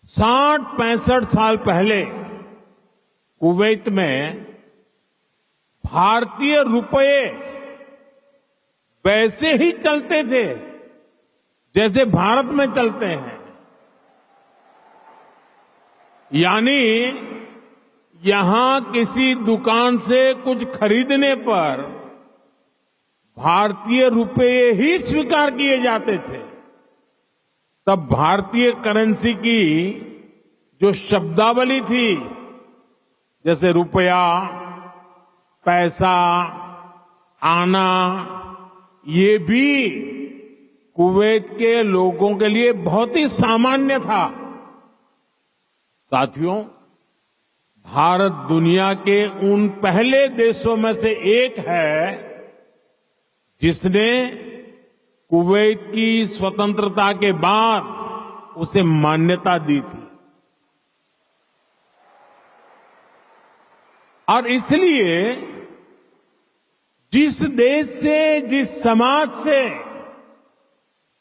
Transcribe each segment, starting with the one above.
60-65 साल पहले कुवैत में भारतीय रुपये वैसे ही चलते थे जैसे भारत में चलते हैं। यानी यहां किसी दुकान से कुछ खरीदने पर भारतीय रुपये ही स्वीकार किए जाते थे। तब भारतीय करेंसी की जो शब्दावली थी, जैसे रुपया, पैसा, आना, ये भी कुवैत के लोगों के लिए बहुत ही सामान्य था। साथियों, भारत दुनिया के उन पहले देशों में से एक है जिसने कुवैत की स्वतंत्रता के बाद उसे मान्यता दी थी। और इसलिए जिस देश से, जिस समाज से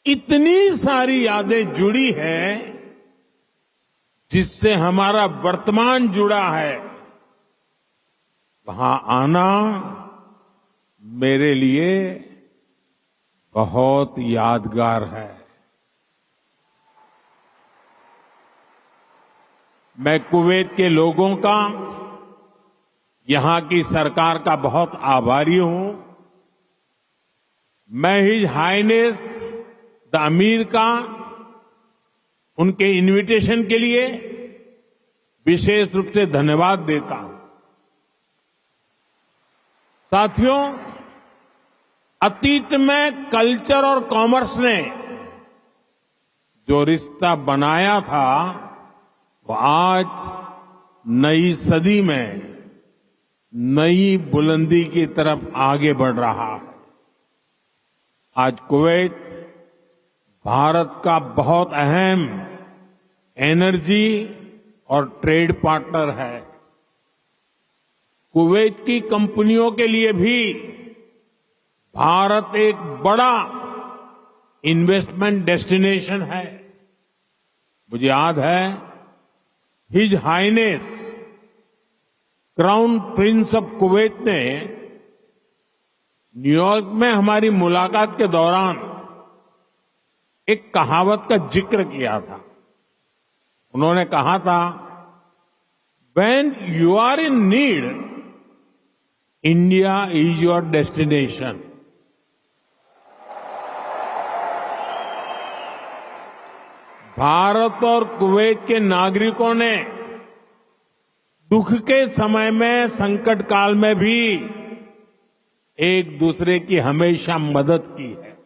इतनी सारी यादें जुड़ी हैं, जिससे हमारा वर्तमान जुड़ा है, वहां आना मेरे लिए बहुत यादगार है। मैं कुवैत के लोगों का, यहां की सरकार का बहुत आभारी हूं। मैं हिज हाइनेस द अमीर का उनके इनविटेशन के लिए विशेष रूप से धन्यवाद देता हूं। साथियों, अतीत में कल्चर और कॉमर्स ने जो रिश्ता बनाया था, वो आज नई सदी में नई बुलंदी की तरफ आगे बढ़ रहा है। आज कुवैत भारत का बहुत अहम एनर्जी और ट्रेड पार्टनर है। कुवैत की कंपनियों के लिए भी भारत एक बड़ा इन्वेस्टमेंट डेस्टिनेशन है। मुझे याद है, his highness crown prince of Kuwait ने न्यूयॉर्क में हमारी मुलाकात के दौरान एक कहावत का जिक्र किया था। उन्होंने कहा था, "When you are in need, India is your destination." Bharat और कुवैत के नागरिकों ने दुख के समय में, संकट काल में भी एक दूसरे की हमेशा मदद की है।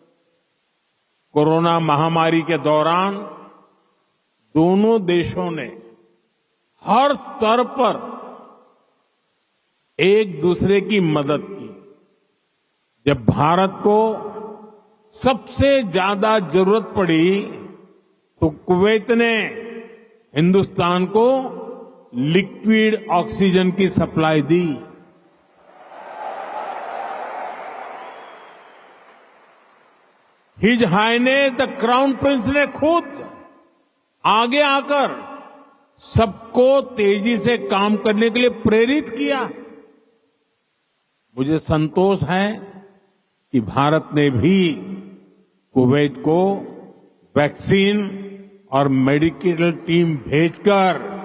कोरोना महामारी के दौरान दोनों देशों ने हर स्तर पर एक दूसरे की मदद की। जब भारत को सबसे ज्यादा जरूरत पड़ी तो कुवैत ने हिंदुस्तान को लिक्विड ऑक्सीजन की सप्लाई दी। His highness the crown prince ने खुद आगे आकर सबको तेजी से काम करने के लिए प्रेरित किया। मुझे संतोष है कि भारत ने भी कुवैत को वैक्सीन और मेडिकल टीम भेजकर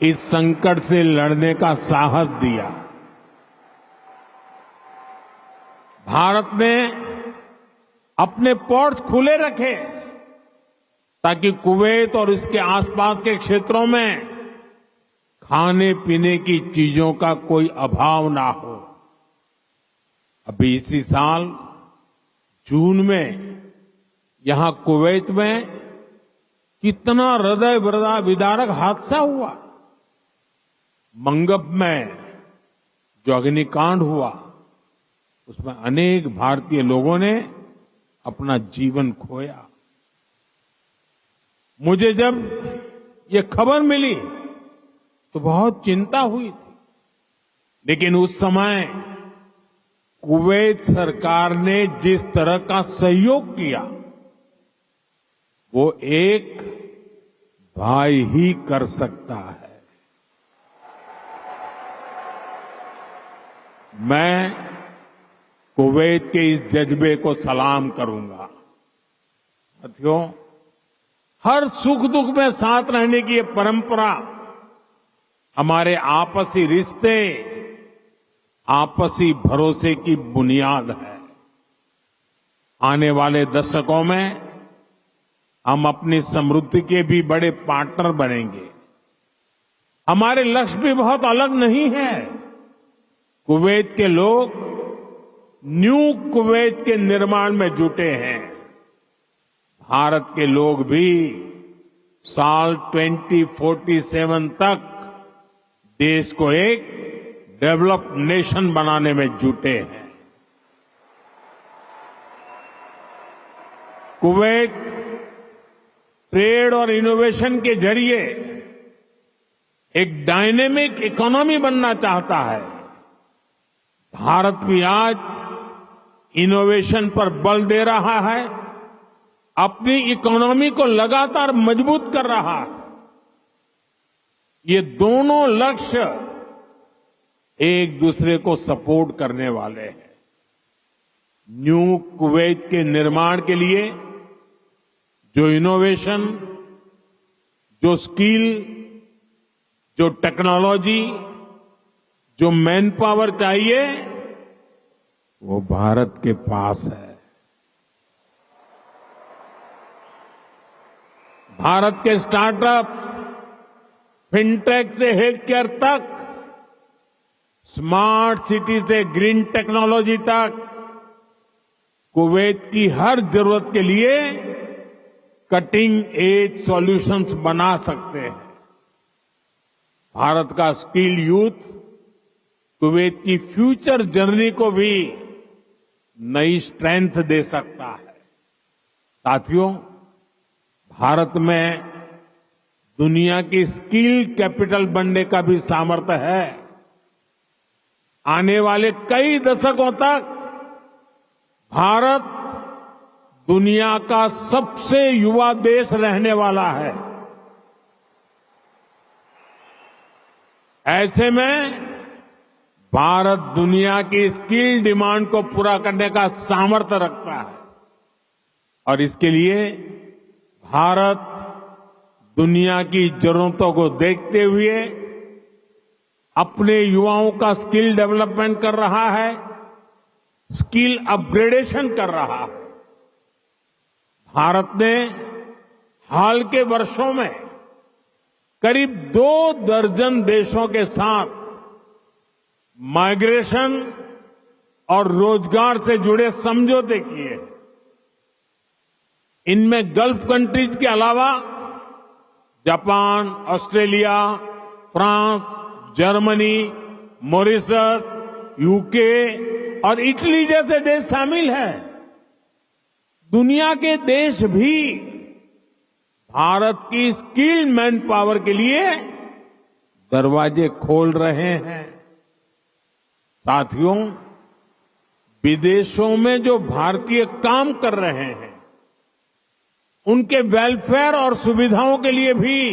इस संकट से लड़ने का साहस दिया। भारत ने अपने पोर्ट्स खुले रखे ताकि कुवैत और इसके आसपास के क्षेत्रों में खाने पीने की चीजों का कोई अभाव ना हो। अभी इसी साल जून में यहां कुवैत में कितना हृदय विदारक हादसा हुआ। मंगब में जो अग्निकांड हुआ, उसमें अनेक भारतीय लोगों ने अपना जीवन खोया। मुझे जब ये खबर मिली तो बहुत चिंता हुई थी, लेकिन उस समय कुवैत सरकार ने जिस तरह का सहयोग किया, वो एक भाई ही कर सकता है। मैं कुवैत के इस जज्बे को सलाम करूंगा। साथियों, हर सुख दुख में साथ रहने की ये परंपरा हमारे आपसी रिश्ते, आपसी भरोसे की बुनियाद है। आने वाले दशकों में हम अपनी समृद्धि के भी बड़े पार्टनर बनेंगे। हमारे लक्ष्य भी बहुत अलग नहीं है। कुवैत के लोग न्यू कुवैत के निर्माण में जुटे हैं। भारत के लोग भी साल 2047 तक देश को एक डेवलप्ड नेशन बनाने में जुटे हैं। कुवैत ट्रेड और इनोवेशन के जरिए एक डायनेमिक इकोनॉमी बनना चाहता है। भारत भी आज इनोवेशन पर बल दे रहा है, अपनी इकोनॉमी को लगातार मजबूत कर रहा है। ये दोनों लक्ष्य एक दूसरे को सपोर्ट करने वाले हैं। न्यू कुवैत के निर्माण के लिए जो इनोवेशन, जो स्किल, जो टेक्नोलॉजी, जो मैन पावर चाहिए, वो भारत के पास है। भारत के स्टार्टअप्स, फिनटेक से हेल्थ केयर तक, स्मार्ट सिटी से ग्रीन टेक्नोलॉजी तक, कुवैत की हर जरूरत के लिए कटिंग एज सॉल्यूशंस बना सकते हैं। भारत का स्किल यूथ कुवैत की फ्यूचर जर्नी को भी नई स्ट्रेंथ दे सकता है। साथियों, भारत में दुनिया की स्किल कैपिटल बनने का भी सामर्थ्य है। आने वाले कई दशकों तक भारत दुनिया का सबसे युवा देश रहने वाला है। ऐसे में भारत दुनिया की स्किल डिमांड को पूरा करने का सामर्थ्य रखता है और इसके लिए भारत दुनिया की जरूरतों को देखते हुए अपने युवाओं का स्किल डेवलपमेंट कर रहा है, स्किल अपग्रेडेशन कर रहा है। भारत ने हाल के वर्षों में करीब 2 दर्जन देशों के साथ माइग्रेशन और रोजगार से जुड़े समझौते किए। इनमें गल्फ कंट्रीज के अलावा Japan, Australia, France, Germany, Mauritius, UK और इटली जैसे देश शामिल हैं। दुनिया के देश भी भारत की स्किल्ड मैन पावर के लिए दरवाजे खोल रहे हैं। साथियों, विदेशों में जो भारतीय काम कर रहे हैं, उनके वेलफेयर और सुविधाओं के लिए भी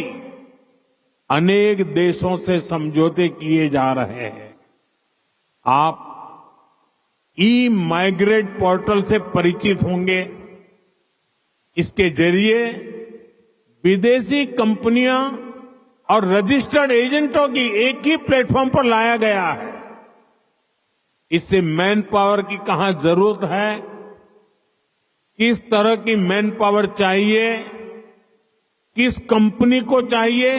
अनेक देशों से समझौते किए जा रहे हैं। आप ई माइग्रेट पोर्टल से परिचित होंगे। इसके जरिए विदेशी कंपनियां और रजिस्टर्ड एजेंटों की एक ही प्लेटफॉर्म पर लाया गया है। इससे मैन पावर की कहां जरूरत है, किस तरह की मैन पावर चाहिए, किस कंपनी को चाहिए,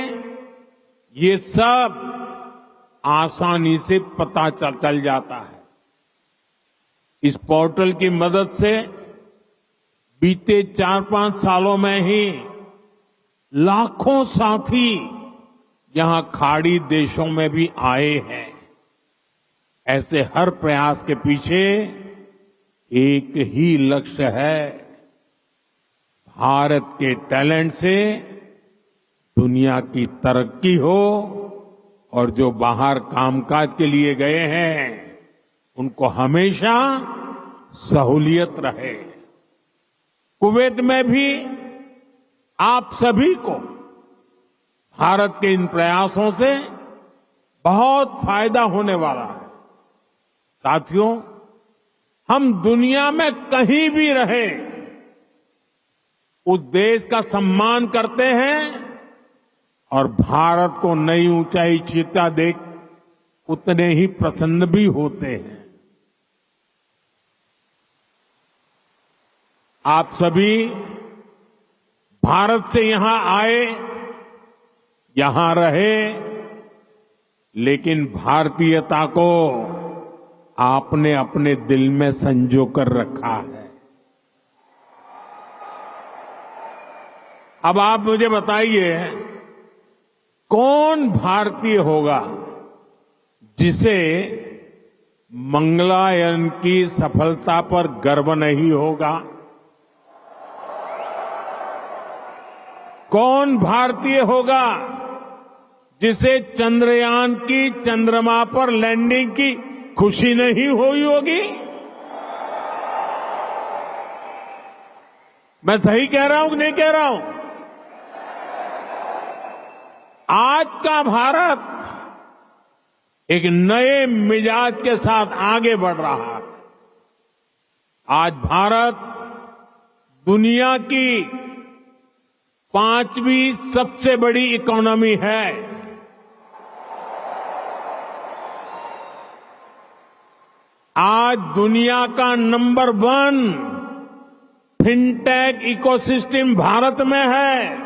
ये सब आसानी से पता चल जाता है। इस पोर्टल की मदद से बीते 4-5 सालों में ही लाखों साथी यहां खाड़ी देशों में भी आए हैं। ऐसे हर प्रयास के पीछे एक ही लक्ष्य है, भारत के टैलेंट से दुनिया की तरक्की हो और जो बाहर कामकाज के लिए गए हैं उनको हमेशा सहूलियत रहे। कुवैत में भी आप सभी को भारत के इन प्रयासों से बहुत फायदा होने वाला है। साथियों, हम दुनिया में कहीं भी रहे, उस देश का सम्मान करते हैं और भारत को नई ऊंचाई छूता देख उतने ही प्रसन्न भी होते हैं। आप सभी भारत से यहां आए, यहां रहे, लेकिन भारतीयता को आपने अपने दिल में संजो कर रखा है। अब आप मुझे बताइए, कौन भारतीय होगा जिसे मंगलायन की सफलता पर गर्व नहीं होगा? कौन भारतीय होगा जिसे चंद्रयान की चंद्रमा पर लैंडिंग की खुशी नहीं हुई होगी? मैं सही कह रहा हूं कि नहीं कह रहा हूं? आज का भारत एक नए मिजाज के साथ आगे बढ़ रहा है। आज भारत दुनिया की 5वीं सबसे बड़ी इकोनॉमी है। आज दुनिया का नंबर 1 फिनटेक इकोसिस्टम भारत में है।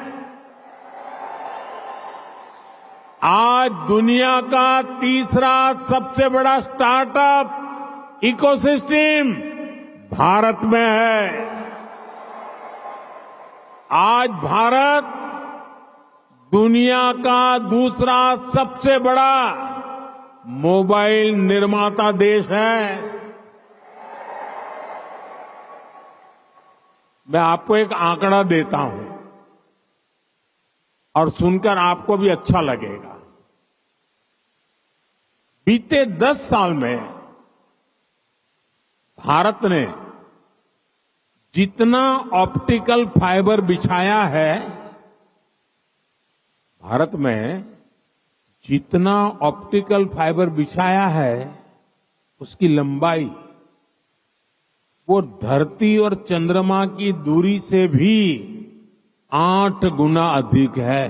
आज दुनिया का तीसरा सबसे बड़ा स्टार्टअप इकोसिस्टम भारत में है। आज भारत दुनिया का दूसरा सबसे बड़ा मोबाइल निर्माता देश है। मैं आपको एक आंकड़ा देता हूं और सुनकर आपको भी अच्छा लगेगा। बीते 10 साल में भारत ने जितना ऑप्टिकल फाइबर बिछाया है, भारत में जितना ऑप्टिकल फाइबर बिछाया है, उसकी लंबाई वो धरती और चंद्रमा की दूरी से भी 8 गुना अधिक है।